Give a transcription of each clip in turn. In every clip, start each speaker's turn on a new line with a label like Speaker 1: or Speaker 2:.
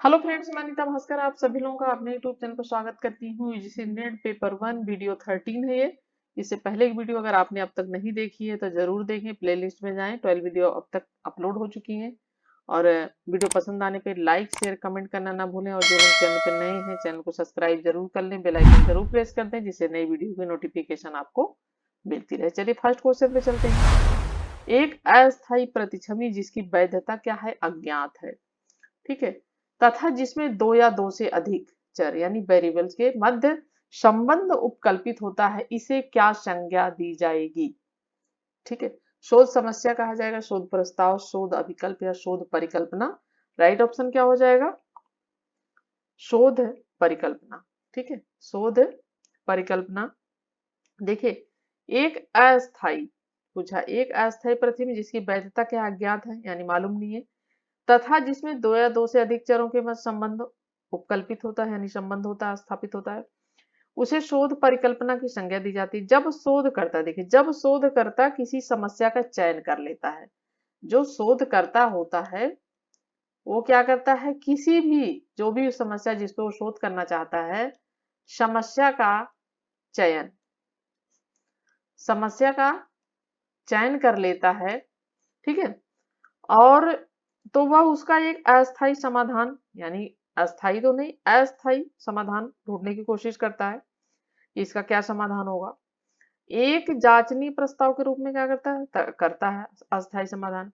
Speaker 1: Hello friends, मैं अनीता भास्कर आप सभी लोगों का अपने यूट्यूब चैनल पर स्वागत करती हूँ। यूजीसी नेट पेपर 1 वीडियो 13 है ये। इससे पहले की वीडियो अगर आपने अब तक नहीं देखी है तो जरूर देखें, प्लेलिस्ट में जाएं। 12 वीडियो अब तक अपलोड हो चुकी हैं। और वीडियो पसंद आने पे लाइक शेयर कमेंट करना ना भूलें। और जो लोग चैनल पर नए हैं चैनल को सब्सक्राइब जरूर कर लें, बेल आइकन जरूर प्रेस कर दें जिससे नई वीडियो की नोटिफिकेशन आपको मिलती रहे। चलिए फर्स्ट क्वेश्चन पे चलते हैं। एक अस्थायी प्रतिछवि जिसकी वैधता क्या है, अज्ञात है। ठीक है। तथा जिसमें दो या दो से अधिक चर यानी वेरिएबल्स के मध्य संबंध उपकल्पित होता है, इसे क्या संज्ञा दी जाएगी। ठीक है। शोध समस्या कहा जाएगा, शोध प्रस्ताव, शोध अभिकल्प या शोध परिकल्पना। राइट ऑप्शन क्या हो जाएगा, शोध परिकल्पना। ठीक है, शोध परिकल्पना। देखिए, एक अस्थाई पूछा, एक अस्थाई प्रतिबिंब जिसकी वैधता क्या अज्ञात है यानी मालूम नहीं है, तथा जिसमें दो या दो से अधिक चरों के मध्य संबंध उपकल्पित होता है यानी संबंध होता है, स्थापित होता है, उसे शोध परिकल्पना की संज्ञा दी जाती है। जब शोधकर्ता, देखिए, जब शोधकर्ता किसी समस्या का चयन कर लेता है, जो शोधकर्ता होता है वो क्या करता है, किसी भी जो भी समस्या जिस पे वो शोध करना चाहता है, समस्या का चयन, समस्या का चयन कर लेता है। ठीक है। और तो वह उसका एक अस्थायी समाधान यानी अस्थायी तो नहीं, अस्थायी समाधान ढूंढने की कोशिश करता है कि इसका क्या समाधान होगा। एक जांचनी प्रस्ताव के रूप में क्या करता है, करता है अस्थायी समाधान।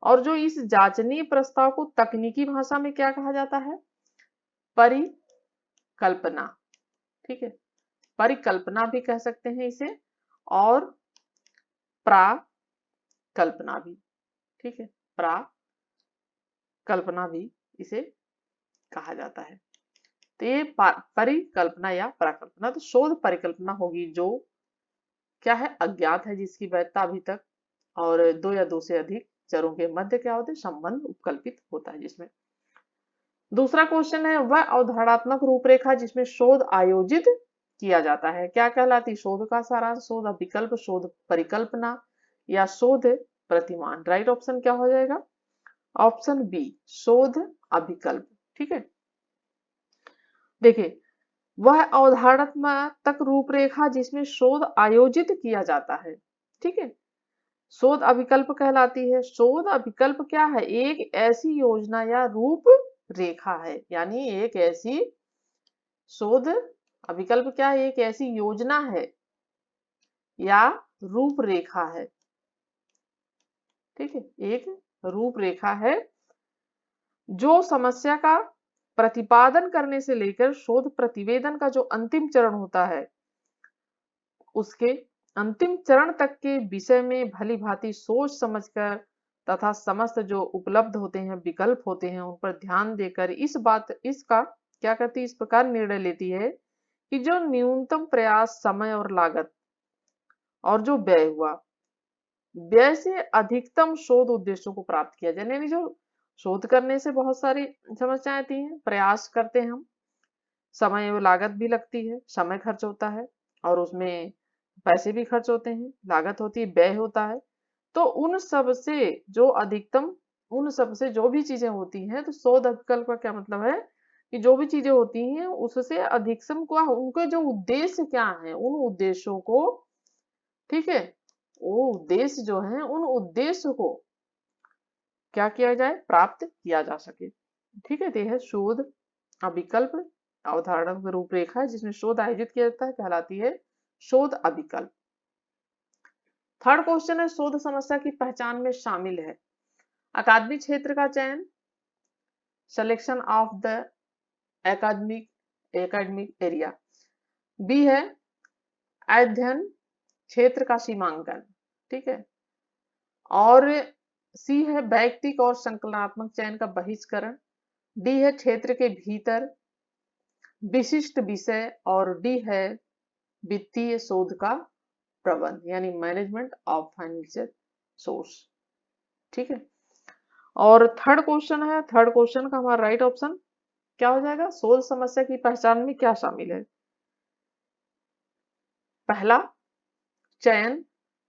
Speaker 1: और जो इस जांचनी प्रस्ताव को तकनीकी भाषा में क्या कहा जाता है, परिकल्पना। ठीक है, परिकल्पना भी कह सकते हैं इसे, और प्राकल्पना भी। ठीक है, प्राकल्पना भी इसे कहा जाता है। तो ये परिकल्पना या प्राकल्पना, तो शोध परिकल्पना होगी जो क्या है, अज्ञात है, जिसकी वैधता अभी तक, और दो या दो से अधिक चरों के मध्य क्या होते हैं, संबंध उपकल्पित होता है जिसमें। दूसरा क्वेश्चन है, वह अवधारणात्मक रूपरेखा जिसमें शोध आयोजित किया जाता है क्या कहलाती, शोध का सारांश, शोध अभिकल्प, शोध परिकल्पना या शोध प्रतिमान। राइट ऑप्शन क्या हो जाएगा, ऑप्शन बी, शोध अभिकल्प। ठीक है। देखिए, वह अवधारणात्मक रूपरेखा जिसमें शोध आयोजित किया जाता है, ठीक है, शोध अभिकल्प कहलाती है। शोध अभिकल्प क्या है, एक ऐसी योजना या रूप रेखा है, यानी एक ऐसी, शोध अभिकल्प क्या है, एक ऐसी योजना है या रूपरेखा है। ठीक है, एक रूपरेखा है जो समस्या का प्रतिपादन करने से लेकर शोध प्रतिवेदन का जो अंतिम चरण होता है, उसके अंतिम चरण तक के विषय में भली भांति सोच समझकर तथा समस्त जो उपलब्ध होते हैं विकल्प होते हैं उन पर ध्यान देकर इसका क्या करती है, इस प्रकार निर्णय लेती है कि जो न्यूनतम प्रयास, समय और लागत और जो व्यय हुआ, व्यय से अधिकतम शोध उद्देश्यों को प्राप्त किया जाए। यानी जो शोध करने से बहुत सारी समस्याएं आती हैं, प्रयास करते हैं हम, समय और लागत भी लगती है, समय खर्च होता है और उसमें पैसे भी खर्च होते हैं, लागत होती है, व्यय होता है। तो उन सब से जो अधिकतम, उन सब से जो भी चीजें होती हैं, तो शोध अभिकल्प का क्या मतलब है कि जो भी चीजें होती हैं उससे अधिकतम को, उनके जो उद्देश्य क्या है, उन उद्देश्यों को, ठीक है, वो उद्देश्य जो है उन उद्देश्य को क्या किया जाए, प्राप्त किया जा सके। ठीक है, तो यह शोध अभिकल्प अवधारणा रूपरेखा जिसमें शोध आयोजित किया जाता है कहलाती है शोध अभिकल्प। थर्ड क्वेश्चन है, शोध समस्या की पहचान में शामिल है अकादमिक क्षेत्र का चयन, selection of the academic academic area, b है अध्ययन क्षेत्र का सीमांकन, ठीक है, और सी है वैयक्तिक और संकलनात्मक चयन का बहिष्करण, डी है क्षेत्र के भीतर विशिष्ट विषय, और डी है वित्तीय शोध का प्रबंध यानी मैनेजमेंट ऑफ फाइनेंशियल सोर्स। ठीक है। और थर्ड क्वेश्चन है, थर्ड क्वेश्चन का हमारा राइट ऑप्शन क्या हो जाएगा, शोध समस्या की पहचान में क्या शामिल है। पहला, चयन,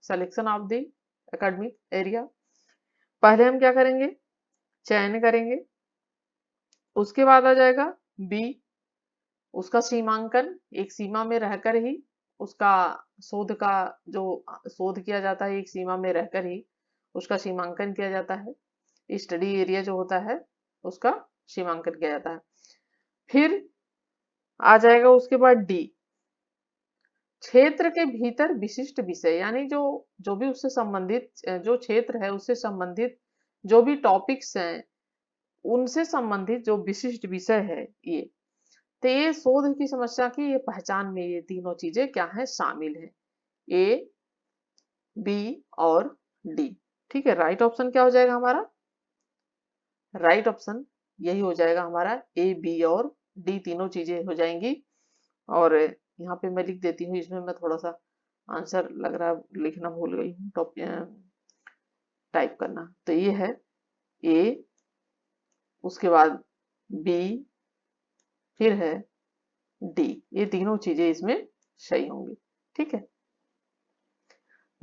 Speaker 1: selection of the academic area. पहले हम क्या करेंगे, चयन करेंगे, उसके बाद आ जाएगा बी, उसका सीमांकन, एक सीमा में रहकर ही उसका शोध का जो शोध किया जाता है, एक सीमा में रहकर ही उसका सीमांकन किया जाता है। स्टडी एरिया जो होता है उसका सीमांकन किया जाता है। फिर आ जाएगा उसके बाद डी, क्षेत्र के भीतर विशिष्ट विषय, यानी जो जो भी उससे संबंधित जो क्षेत्र है उससे संबंधित जो भी टॉपिक्स हैं उनसे संबंधित जो विशिष्ट विषय है ये, तो ये शोध की समस्या की ये पहचान में ये तीनों चीजें क्या है, शामिल है, ए, बी और डी। ठीक है, राइट ऑप्शन क्या हो जाएगा हमारा, राइट ऑप्शन यही हो जाएगा हमारा, ए, बी और डी तीनों चीजें हो जाएंगी। और यहाँ पे मैं लिख देती हूँ, इसमें मैं थोड़ा सा आंसर लग रहा है लिखना भूल गई हूँ, टाइप करना। तो ये है ए, उसके बाद बी, फिर है डी, ये तीनों चीजें इसमें सही होंगी। ठीक है,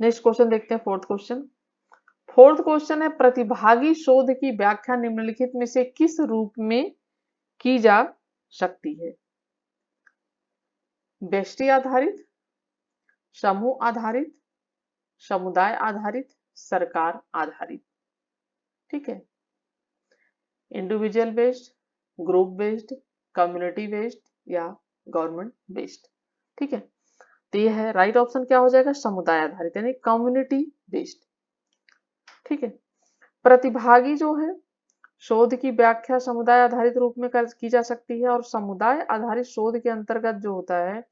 Speaker 1: नेक्स्ट क्वेश्चन देखते हैं, फोर्थ क्वेश्चन। फोर्थ क्वेश्चन है, प्रतिभागी शोध की व्याख्या निम्नलिखित में से किस रूप में की जा सकती है, व्यष्टि आधारित, समूह आधारित, समुदाय आधारित, सरकार आधारित। ठीक है, individual based, group based, community based या गवर्नमेंट बेस्ड। ठीक है, तो ये है राइट ऑप्शन क्या हो जाएगा, समुदाय आधारित यानी कम्युनिटी बेस्ड। ठीक है, प्रतिभागी जो है शोध की व्याख्या समुदाय आधारित रूप में की जा सकती है, और समुदाय आधारित शोध के अंतर्गत जो होता है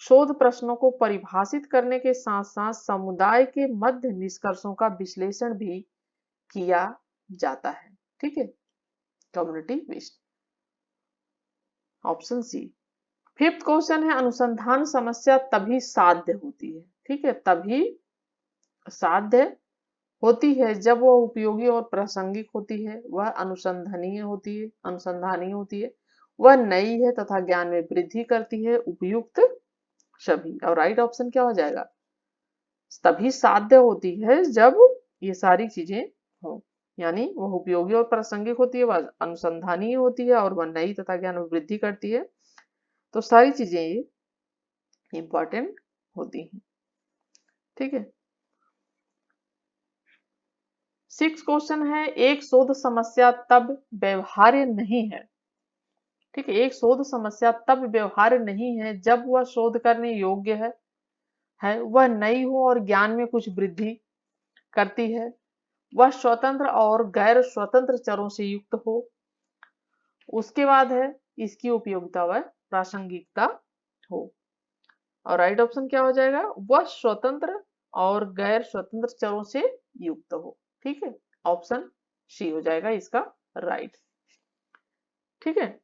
Speaker 1: शोध प्रश्नों को परिभाषित करने के साथ साथ समुदाय के मध्य निष्कर्षों का विश्लेषण भी किया जाता है। ठीक है, community based, option C. Fifth question है, अनुसंधान समस्या तभी साध्य होती है। ठीक है, तभी साध्य होती है जब वह उपयोगी और प्रासंगिक होती है, वह अनुसंधानीय होती है, वह नई है तथा ज्ञान में वृद्धि करती है, उपयुक्त सभी। और राइट ऑप्शन क्या हो जाएगा, तभी साध्य होती है जब ये सारी चीजें हो, यानी वह उपयोगी और प्रासंगिक होती है, वह अनुसंधानीय होती है और वह नई तथा ज्ञान में वृद्धि करती है। तो सारी चीजें ये इंपॉर्टेंट होती हैं। ठीक है, सिक्स क्वेश्चन है, एक शोध समस्या तब व्यवहार्य नहीं है। ठीक है, एक शोध समस्या तब व्यवहार्य नहीं है जब वह शोध करने योग्य है, वह नई हो और ज्ञान में कुछ वृद्धि करती है, वह स्वतंत्र और गैर स्वतंत्र चरों से युक्त हो, उसके बाद है इसकी उपयोगिता व प्रासंगिकता हो। और राइट ऑप्शन क्या हो जाएगा, वह स्वतंत्र और गैर स्वतंत्र चरों से युक्त हो। ठीक है, ऑप्शन सी हो जाएगा इसका राइट। ठीक है,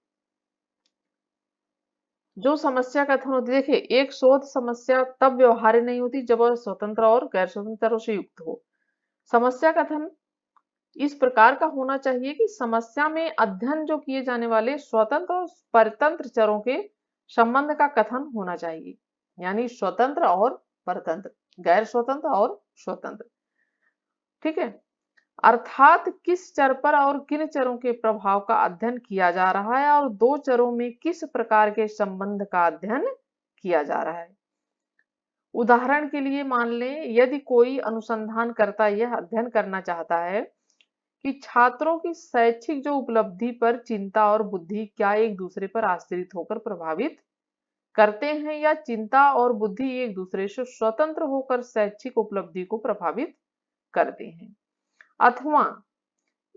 Speaker 1: जो समस्या कथन होती है, देखिए एक शोध समस्या तब व्यवहार्य नहीं होती जब वह स्वतंत्र और गैर स्वतंत्र चरों से युक्त हो। समस्या कथन इस प्रकार का होना चाहिए कि समस्या में अध्ययन जो किए जाने वाले स्वतंत्र और परतंत्र चरों के संबंध का कथन होना चाहिए, यानी स्वतंत्र और परतंत्र, गैर स्वतंत्र और स्वतंत्र। ठीक है, अर्थात किस चर पर और किन चरों के प्रभाव का अध्ययन किया जा रहा है और दो चरों में किस प्रकार के संबंध का अध्ययन किया जा रहा है। उदाहरण के लिए मान लें, यदि कोई अनुसंधानकर्ता यह अध्ययन करना चाहता है कि छात्रों की शैक्षिक जो उपलब्धि पर चिंता और बुद्धि क्या एक दूसरे पर आश्रित होकर प्रभावित करते हैं, या चिंता और बुद्धि एक दूसरे से स्वतंत्र होकर शैक्षिक उपलब्धि को प्रभावित करते हैं, अथवा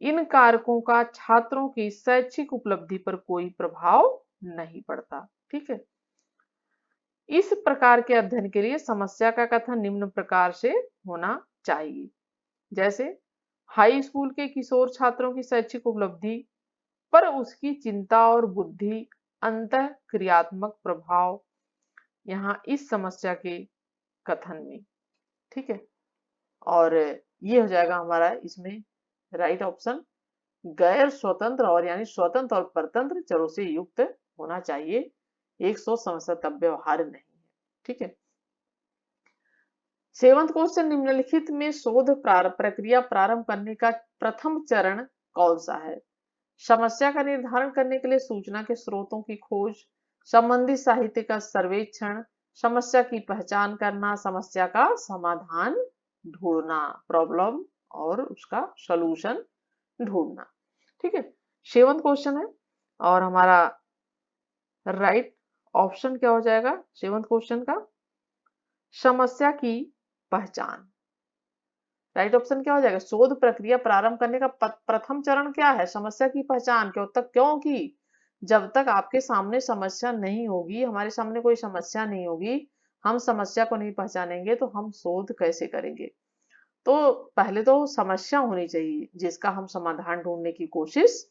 Speaker 1: इन कारकों का छात्रों की शैक्षिक उपलब्धि पर कोई प्रभाव नहीं पड़ता। ठीक है, इस प्रकार के अध्ययन के लिए समस्या का कथन निम्न प्रकार से होना चाहिए, जैसे हाई स्कूल के किशोर छात्रों की शैक्षिक उपलब्धि पर उसकी चिंता और बुद्धि अंतः क्रियात्मक प्रभाव यहाँ इस समस्या के कथन में। ठीक है, और ये हो जाएगा हमारा इसमें राइट ऑप्शन, गैर स्वतंत्र और यानी स्वतंत्र और परतंत्र चरों से युक्त होना चाहिए, एक शोध समस्या तब व्यवहार्य नहीं है। ठीक है, सेवंथ क्वेश्चन, निम्नलिखित में शोध प्रक्रिया प्रारंभ करने का प्रथम चरण कौन सा है। समस्या का निर्धारण करने के लिए सूचना के स्रोतों की खोज, संबंधित साहित्य का सर्वेक्षण, समस्या की पहचान करना, समस्या का समाधान ढूंढना, प्रॉब्लम और उसका सॉल्यूशन ढूंढना। ठीक है, 7वां क्वेश्चन है और हमारा राइट ऑप्शन क्या हो जाएगा 7वां क्वेश्चन का? समस्या की पहचान। राइट ऑप्शन क्या हो जाएगा? शोध प्रक्रिया प्रारंभ करने का प्रथम चरण क्या है? समस्या की पहचान। क्यों तक? क्योंकि जब तक आपके सामने समस्या नहीं होगी, हमारे सामने कोई समस्या नहीं होगी, हम समस्या को नहीं पहचानेंगे तो हम शोध कैसे करेंगे? तो पहले तो समस्या होनी चाहिए जिसका हम समाधान ढूंढने की कोशिश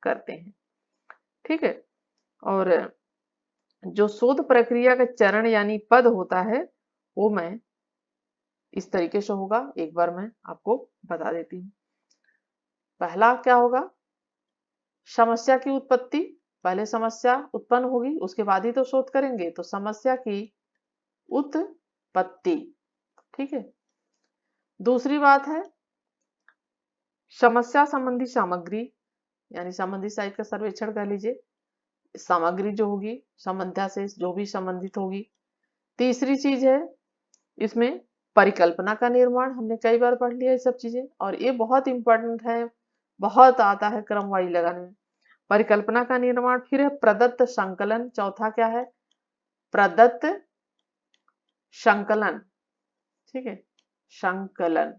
Speaker 1: करते हैं। ठीक है, और जो शोध प्रक्रिया का चरण यानी पद होता है वो मैं इस तरीके से होगा, एक बार मैं आपको बता देती हूँ। पहला क्या होगा? समस्या की उत्पत्ति। पहले समस्या उत्पन्न होगी उसके बाद ही तो शोध करेंगे, तो समस्या की उत्पत्ति। ठीक है, दूसरी बात है समस्या संबंधी सामग्री, यानी संबंधित साहित्य का सर्वेक्षण कर लीजिए, सामग्री जो होगी समस्या से जो भी संबंधित होगी। तीसरी चीज है इसमें परिकल्पना का निर्माण, हमने कई बार पढ़ लिया ये सब चीजें और ये बहुत इंपॉर्टेंट है, बहुत आता है क्रम वाइज लगाने में। परिकल्पना का निर्माण, फिर है प्रदत्त संकलन, चौथा क्या है? प्रदत्त संकलन। ठीक है, संकलन।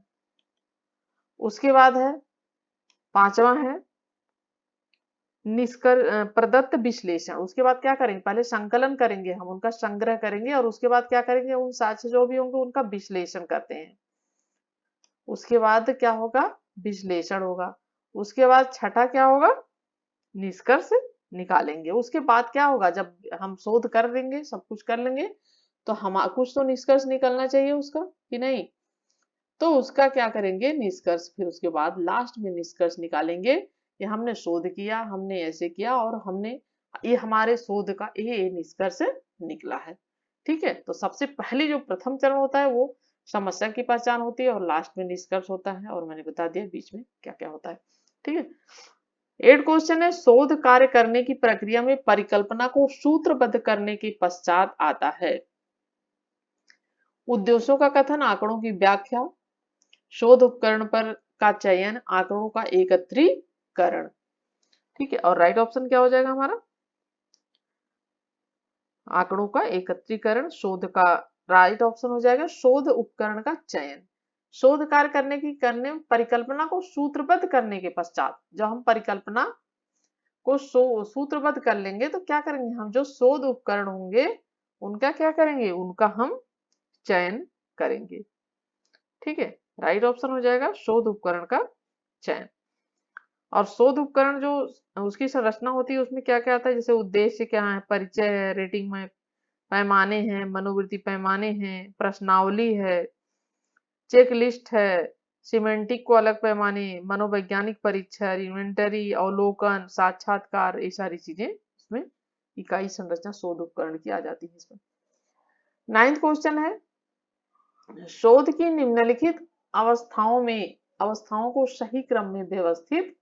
Speaker 1: उसके बाद है 5वां है प्रदत्त विश्लेषण। उसके बाद क्या करेंगे? पहले संकलन करेंगे, हम उनका संग्रह करेंगे और उसके बाद क्या करेंगे? उन साक्ष्य जो भी होंगे उनका विश्लेषण करते हैं। उसके बाद क्या होगा? विश्लेषण होगा। उसके बाद छठा क्या होगा? निष्कर्ष निकालेंगे। उसके बाद क्या होगा? जब हम शोध कर देंगे, सब कुछ कर लेंगे, तो हम कुछ तो निष्कर्ष निकलना चाहिए उसका, कि नहीं? तो उसका क्या करेंगे? निष्कर्ष। फिर उसके बाद लास्ट में निष्कर्ष निकालेंगे, ये हमने शोध किया, हमने ऐसे किया और हमने ये हमारे शोध का ये निष्कर्ष निकला है। ठीक है, तो सबसे पहले जो प्रथम चरण होता है वो समस्या की पहचान होती है और लास्ट में निष्कर्ष होता है, और मैंने बता दिया बीच में क्या क्या होता है। ठीक है, 8 क्वेश्चन है शोध कार्य करने की प्रक्रिया में परिकल्पना को सूत्रबद्ध करने के पश्चात आता है उद्देश्यों का कथन, आंकड़ों की व्याख्या, शोध उपकरण पर का चयन, आंकड़ों का एकत्रीकरण। ठीक है, और राइट ऑप्शन क्या हो जाएगा हमारा? आंकड़ों का एकत्रीकरण, शोध का राइट ऑप्शन हो जाएगा शोध उपकरण का चयन। शोध कार्य करने परिकल्पना को सूत्रबद्ध करने के पश्चात, जब हम परिकल्पना को सूत्रबद्ध कर लेंगे तो क्या करेंगे? हम जो शोध उपकरण होंगे उनका क्या करेंगे? उनका हम चयन करेंगे। ठीक है, राइट ऑप्शन हो जाएगा शोध उपकरण का चयन। और शोध उपकरण जो उसकी संरचना होती है उसमें क्या क्या आता है? जैसे उद्देश्य क्या है, परिचय है, रेटिंग में पैमाने हैं, मनोवृत्ति पैमाने हैं, प्रश्नावली है, चेक लिस्ट है, सिमेंटिक को अलग पैमाने, मनोवैज्ञानिक परीक्षण, इन्वेंटरी, अवलोकन, साक्षात्कार, ये सारी चीजें इसमें इकाई संरचना शोध उपकरण की आ जाती है इसमें। 9वां क्वेश्चन है शोध की निम्नलिखित अवस्थाओं को सही क्रम में व्यवस्थित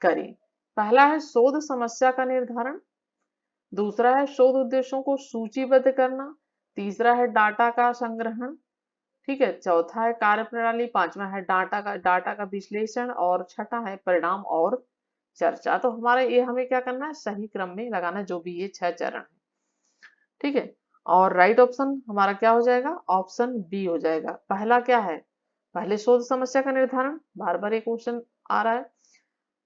Speaker 1: करें। पहला है शोध समस्या का निर्धारण, दूसरा है शोध उद्देश्यों को सूचीबद्ध करना, तीसरा है डाटा का संग्रहण, ठीक है, चौथा है कार्यप्रणाली, पांचवा है डाटा का विश्लेषण और छठा है परिणाम और चर्चा। तो हमारा ये हमें क्या करना है? सही क्रम में लगाना, जो भी ये 6 चरण है। ठीक है, और राइट ऑप्शन हमारा क्या हो जाएगा? ऑप्शन बी हो जाएगा। पहला क्या है? पहले शोध समस्या का निर्धारण, बार बार ये क्वेश्चन आ रहा है।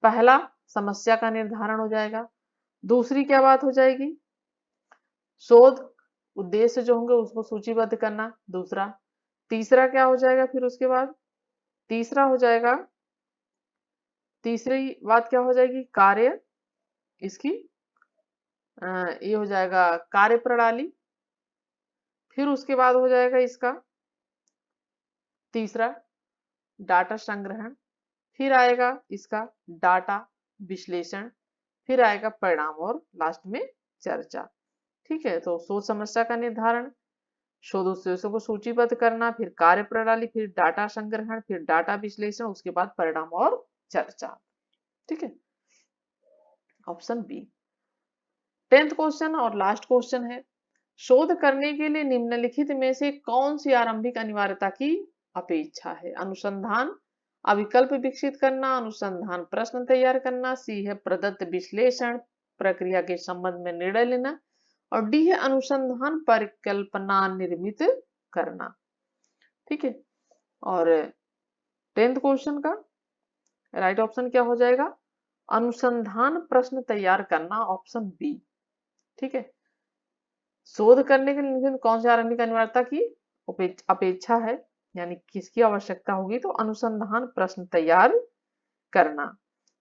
Speaker 1: पहला समस्या का निर्धारण हो जाएगा। दूसरी क्या बात हो जाएगी? शोध उद्देश्य जो होंगे उसको सूचीबद्ध करना, दूसरा। तीसरा क्या हो जाएगा? फिर उसके बाद तीसरा हो जाएगा, तीसरी बात क्या हो जाएगी? कार्य, इसकी ये हो जाएगा कार्य प्रणाली। फिर उसके बाद हो जाएगा इसका तीसरा डाटा संग्रहण, फिर आएगा इसका डाटा विश्लेषण, फिर आएगा परिणाम और लास्ट में चर्चा। ठीक है, तो शोध समस्या का निर्धारण, शोध उद्देश्यों को सूचीबद्ध करना, फिर कार्य प्रणाली, फिर डाटा संग्रहण, फिर डाटा विश्लेषण, उसके बाद परिणाम और चर्चा। ठीक है, ऑप्शन बी। 10th क्वेश्चन और लास्ट क्वेश्चन है, शोध करने के लिए निम्नलिखित में से कौन सी आरंभिक अनिवार्यता की अपेक्षा है? अनुसंधान अविकल्प विकसित करना, अनुसंधान प्रश्न तैयार करना, सी है प्रदत्त विश्लेषण प्रक्रिया के संबंध में निर्णय लेना, और डी है अनुसंधान परिकल्पना निर्मित करना। ठीक है, और 10th क्वेश्चन का राइट ऑप्शन क्या हो जाएगा? अनुसंधान प्रश्न तैयार करना, ऑप्शन बी। ठीक है, शोध करने के लिए कौन सी आरंभिक अनिवार्यता की अपेक्षा है, यानी किसकी आवश्यकता होगी? तो अनुसंधान प्रश्न तैयार करना।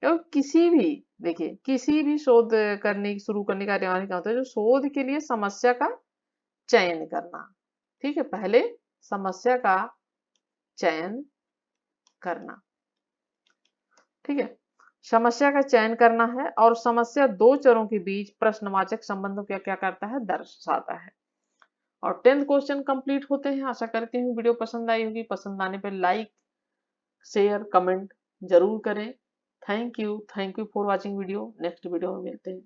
Speaker 1: किसी भी, देखिए किसी भी शोध करने शुरू करने का अनिवार्य क्या होता है? जो शोध के लिए समस्या का चयन करना। ठीक है, पहले समस्या का चयन करना। ठीक है, समस्या का चयन करना है, और समस्या दो चरों के बीच प्रश्नवाचक संबंधों क्या क्या करता है? दर्शाता है। और 10th क्वेश्चन कंप्लीट होते हैं। आशा करती हूँ वीडियो पसंद आई होगी। पसंद आने पर लाइक शेयर कमेंट जरूर करें। Thank you for watching video. Next video में मिलते हैं।